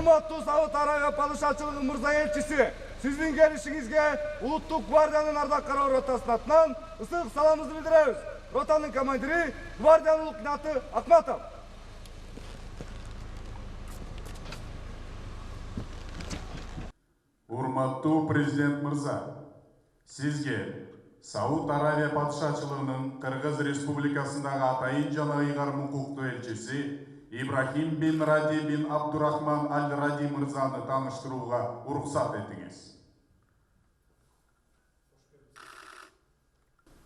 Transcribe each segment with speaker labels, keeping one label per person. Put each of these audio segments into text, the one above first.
Speaker 1: Урматтуу Сауд Арабия падышачылыгы мырза элчиси, сиздин келишиңизге Улуттук гвардиянын ардаккары ротасынын атынан ысык саламыбызды билдиребиз. Ротанын командири гвардиянын лейтенанты Акматов.
Speaker 2: Урматтуу президент мырза, сизге Сауд Арабия падышачылыгынын Кыргыз Республикасындагы атайын жана ыйгарым укуктуу элчиси Ибрахим бин Ради бин Абдурахман Аль-Ради мырзаны тааныштырууга уруксат этиңиз.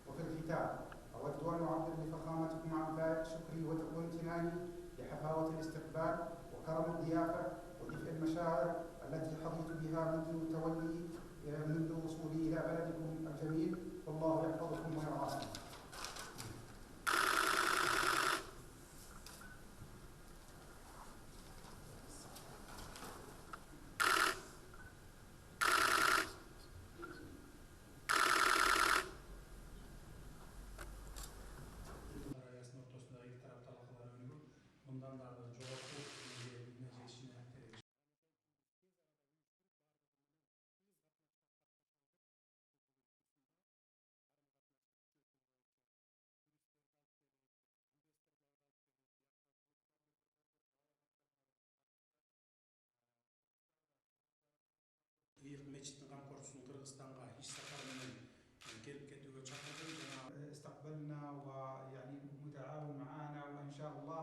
Speaker 3: وفي الختام أود أن أعبر لفخامتكم عن فائق شكري وامتناني لحفاوة الاستقبال وكرم الضيافة ودفء المشاعر التي حظيت بها منذ وصولي إلى بلدكم الجميل، والله يحفظكم ويرعاكم. استقبلنا ويعني متعاون معنا، وان شاء الله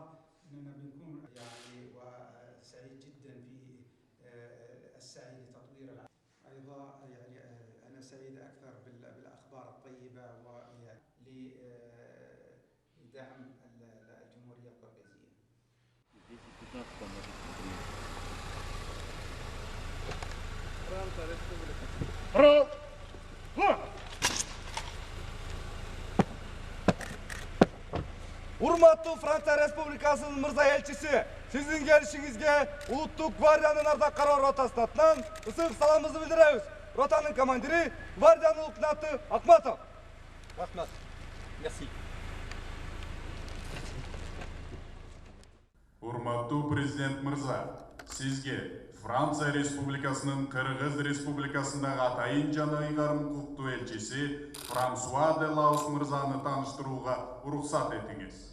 Speaker 3: اننا بنكون يعني وسعيد جدا في السعي لتطوير العالم. ايضا يعني انا سعيد اكثر بالاخبار الطيبه ويعني لدعم الجمهوريه القرقيزيه.
Speaker 1: Урматтуу Франция Республикасынын мырза элчиси, сиздин келишиңизге Улуттук гвардиянын ардаккары ротасынын атынан ысык саламыбызды билдиребиз. Ротанын командири гвардиянын лейтенанты Акматов. Рахмат. Merci.
Speaker 2: Урматтуу президент мырза, сизге Франция Республикасынын Кыргыз Республикасындагы атайын жана ыйгарым укуктуу элчиси Франсуа де Лаус мырзаны тааныштырууга уруксат этиңиз.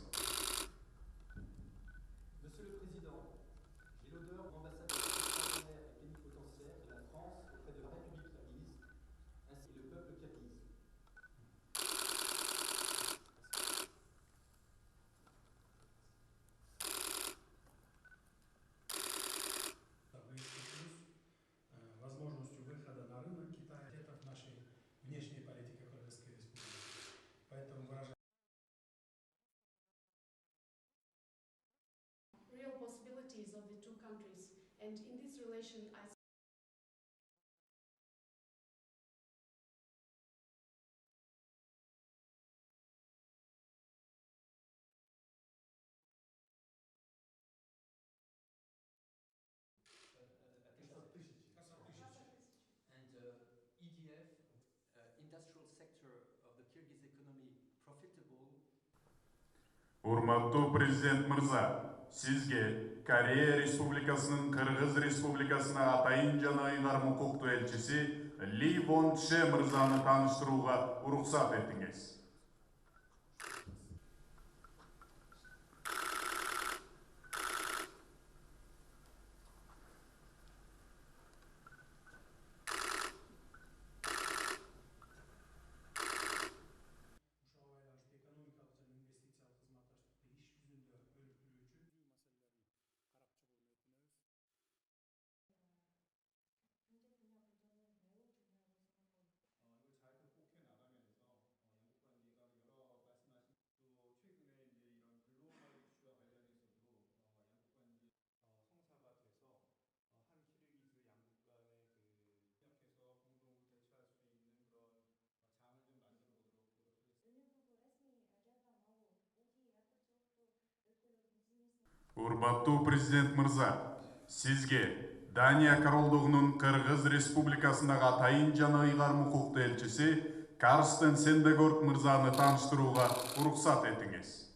Speaker 4: Real possibilities of the two countries, and in this relation I
Speaker 5: and EDF, industrial sector of the Kyrgyz economy, profitable.
Speaker 2: Урматтуу президент мырза, сизге Корея Республикасынын Кыргыз Республикасына атайын жана ыйгарым укуктуу элчиси Ли Вон Че мырзаны тааныштырууга уруксат этиңиз. Урматтуу президент мырза, сизге Дания королдугунун Кыргыз Республикасындагы атайын жана ыйгарым укуктуу элчиси Карстен Сендегорд мырзаны тааныштырууга уруксат этиңиз.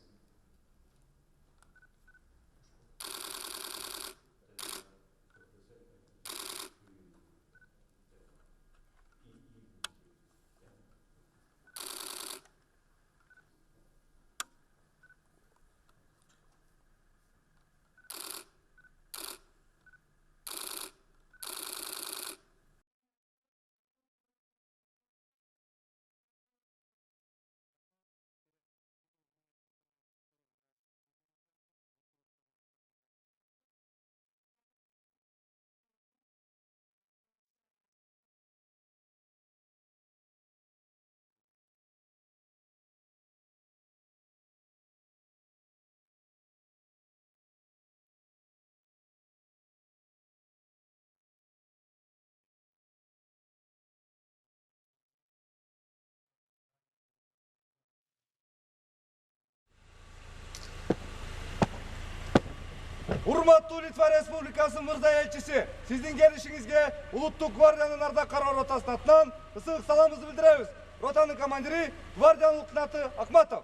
Speaker 1: Урматтуу Литва Республикасы мырза элчиси, сиздин келишиңизге Улуттук гвардиянын ардаккары ротасынын атынан ысык саламыбызды билдиребиз. Ротанын командири гвардиянын лейтенанты Акматов.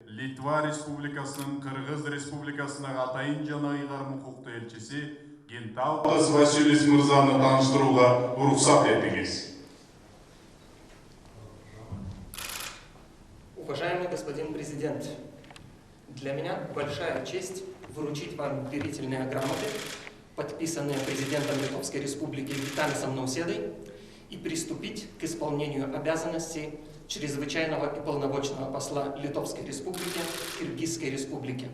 Speaker 2: Литва Республикасынын Кыргыз Республикасындағы атайын жана ыйгар укуктуу элчиси Гентаутас Василис мырзаны тааныштырууга уруксат этиңиз.
Speaker 5: Уважаемый господин президент, для меня большая честь вручить вам верительные грамоты, подписанные президентом Литовской Республики Гитанисом Наусєдой, и приступить к исполнению обязанностей чрезвычайного и полномочного посла Литовской Республики в Киргизской Республике.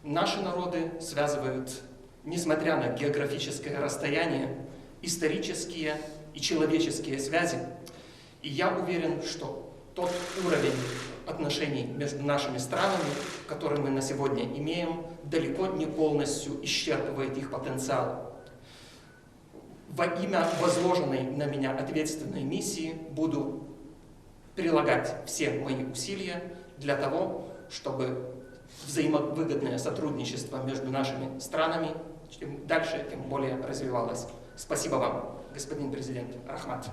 Speaker 5: Наши народы связывают, несмотря на географическое расстояние, исторические и человеческие связи, и я уверен, что тот уровень отношений между нашими странами, который мы на сегодня имеем, далеко не полностью исчерпывает их потенциал. Во имя возложенной на меня ответственной миссии буду прилагать все мои усилия для того, чтобы взаимовыгодное сотрудничество между нашими странами чем дальше, тем более развивалось. Спасибо вам, господин президент. Рахмат.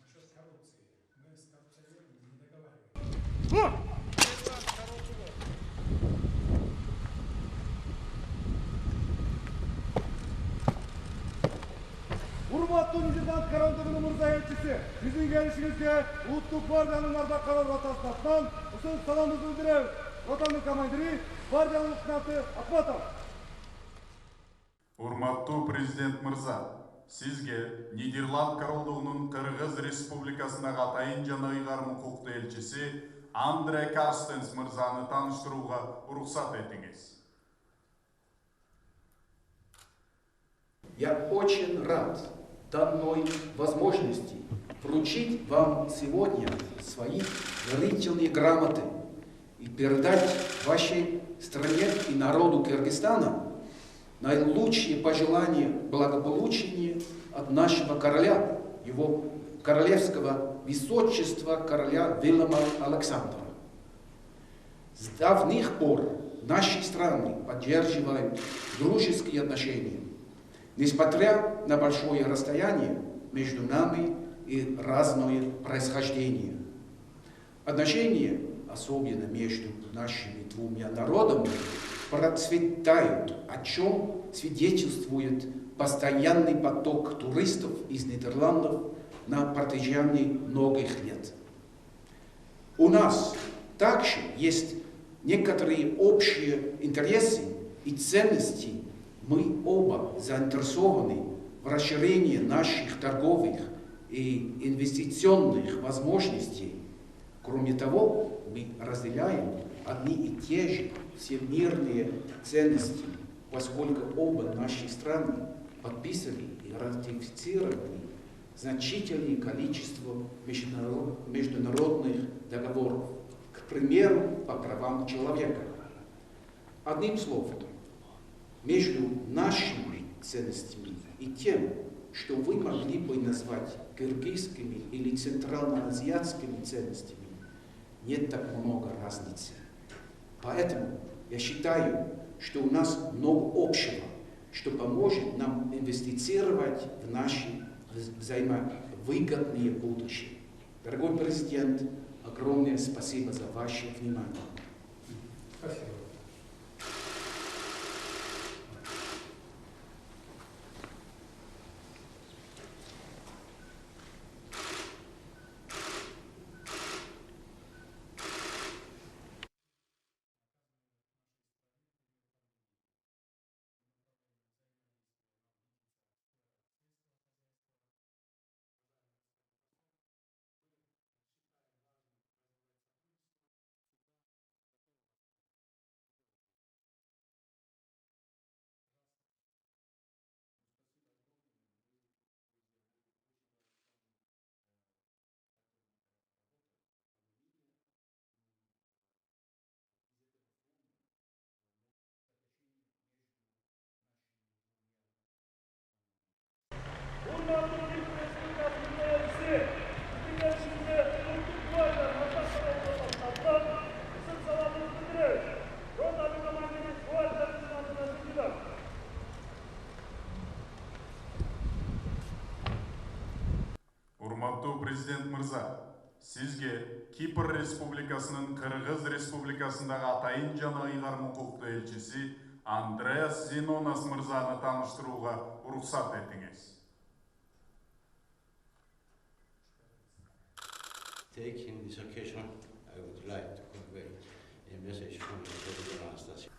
Speaker 3: Насчет коррупции. Мы с коррупционерами не договариваемся.
Speaker 1: Урматтуу Низирбанк Карандыгын мырза элчиси, сиздин келишиңизге Улуттук гвардиянын ардаккары ротасынын атынан ысык саламыбызды билдиребиз. Ротанын командири гвардиянын лейтенанты Акматов.
Speaker 2: Урматтуу президент мырза, сизге Нидерланд королдугунун Кыргыз Республикасындагы атайын жана ыйгар укуктуу элчиси Андре Карстенс мырзаны тааныштырууга уруксат этиңиз.
Speaker 6: Я очень рад данной возможности вручить вам сегодня свои верительные грамоты и передать вашей стране и народу Кыргызстана наилучшие пожелания благополучия от нашего короля, его королевского высочества короля Вильгельма Александра. С давних пор наши страны поддерживают дружеские отношения, несмотря на большое расстояние между нами и разное происхождение. Отношения, особенно между нашими двумя народами, процветают, о чем свидетельствует постоянный поток туристов из Нидерландов на протяжении многих лет. У нас также есть некоторые общие интересы и ценности. Мы оба заинтересованы в расширении наших торговых и инвестиционных возможностей. Кроме того, мы разделяем одни и те же всемирные ценности, поскольку оба наши страны подписали и ратифицировали значительное количество международных договоров, к примеру, по правам человека. Одним словом, между нашими ценностями и тем, что вы могли бы назвать кыргызскими или центральноазиатскими ценностями, нет так много разницы. Поэтому я считаю, что у нас много общего, что поможет нам инвестировать в наши взаимовыгодные будущее. Дорогой президент, огромное спасибо за ваше внимание.
Speaker 3: Спасибо.
Speaker 2: Урматтуу президент мырза, сизге Кипр Республикасынын Кыргыз Республикасындагы атайын жана ыйгар укуктуу элчиси Андреас Зинонас мырзаны тааныштырууга уруксат этиңиз.
Speaker 7: Taking this occasion, I would like to convey a message from President Anastasia.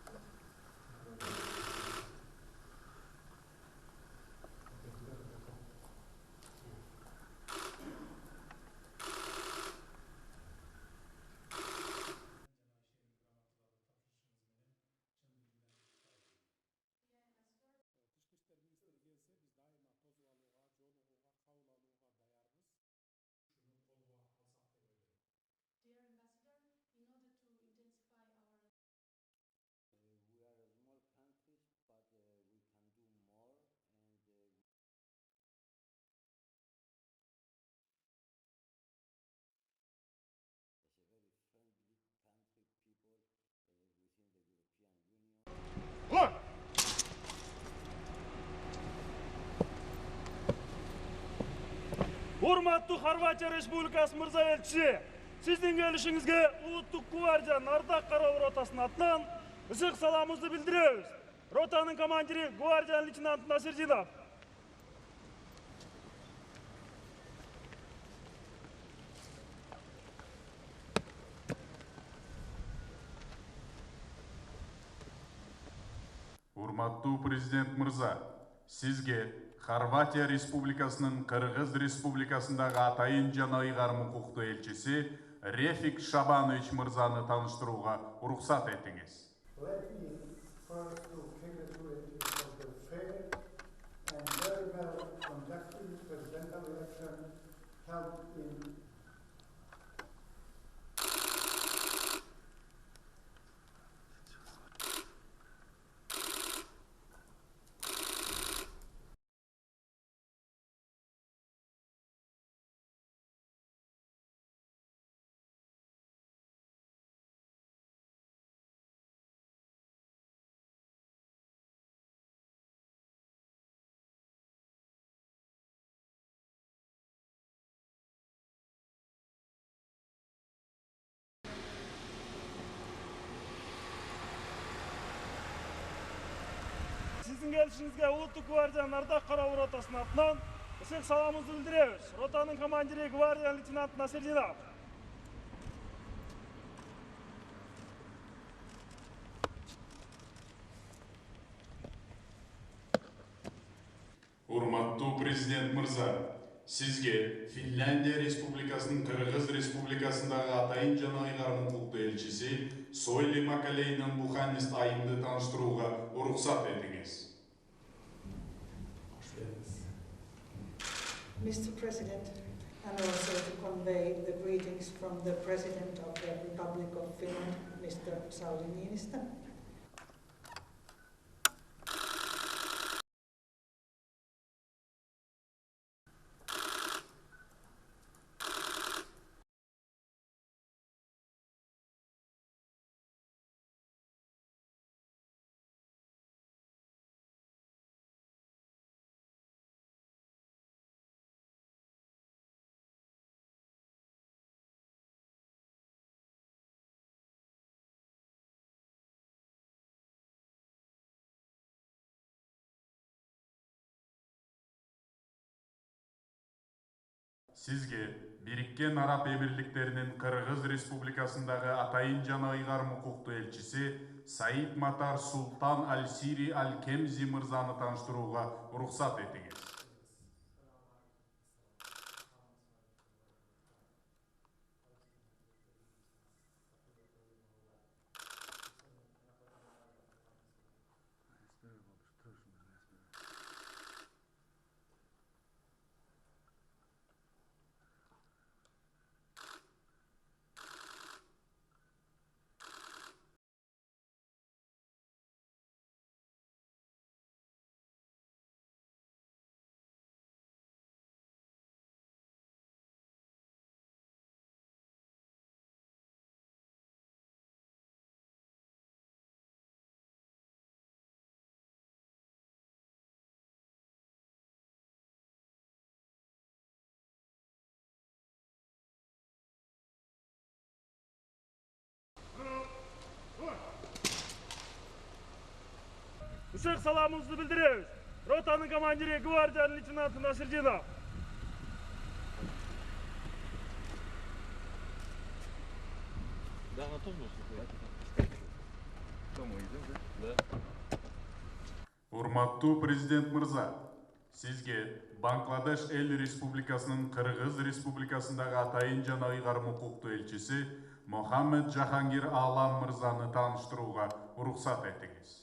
Speaker 4: Dear Ambassador, in order to intensify our
Speaker 7: We are a small country, but we can do more, and as a very friendly country, people within the European Union.
Speaker 8: Урматтуу Хорватия Республикасы мырза элчиси, сиздин келишиңизге Улуттук гвардиянын ардак кароо ротасынын атынан ысык саламыбызды билдиребиз. Ротанын командири гвардиянын лейтенанты Насирдинов.
Speaker 2: Урматтуу президент мырза, сизге Хорватия Республикасынын Кыргыз Республикасындагы атайын жана ыйгар укуктуу элчиси Рефик Шабанович мырзаны тааныштырууга уруксат этиңиз.
Speaker 9: Let me first to congratulate you for the fair and very well conducted presidential election held in
Speaker 8: Сиздин келишиңизге Улуттук гвардиянын ардак кароо ротасынын атынан ысык саламыбызды билдиребиз. Ротанын командири гвардиянын лейтенанты Насирдинов.
Speaker 2: Урматтуу президент мырза, сизге Финляндия Республикасынын Кыргыз Республикасындагы атайын жана ыйгар укуктуу элчиси Сойли Макалейнин Буханист айымды тааныштырууга уруксат этиңиз.
Speaker 10: Mr. President, and also to convey the greetings from the President of the Republic of Finland, Mr. Sauli Niinistö.
Speaker 2: Сизге Бириккен Араб Эмирликтеринин Кыргыз Республикасындагы атайын жана ыйгар укуктуу элчиси Саид Матар Султан Аль-Сири Аль-Кемзи мырзаны тааныштырууга уруксат этиңиз.
Speaker 8: ысык саламыбызды билдиребиз. Ротанын командири гвардиянын лейтенанты Насирдинов.
Speaker 2: Урматтуу президент мырза, сизге Бангладеш Эл Республикасынын Кыргыз Республикасындагы атайын жана ыйгарым укуктуу элчиси Мохаммед Жахангир Алам мырзаны тааныштырууга уруксат этиңиз.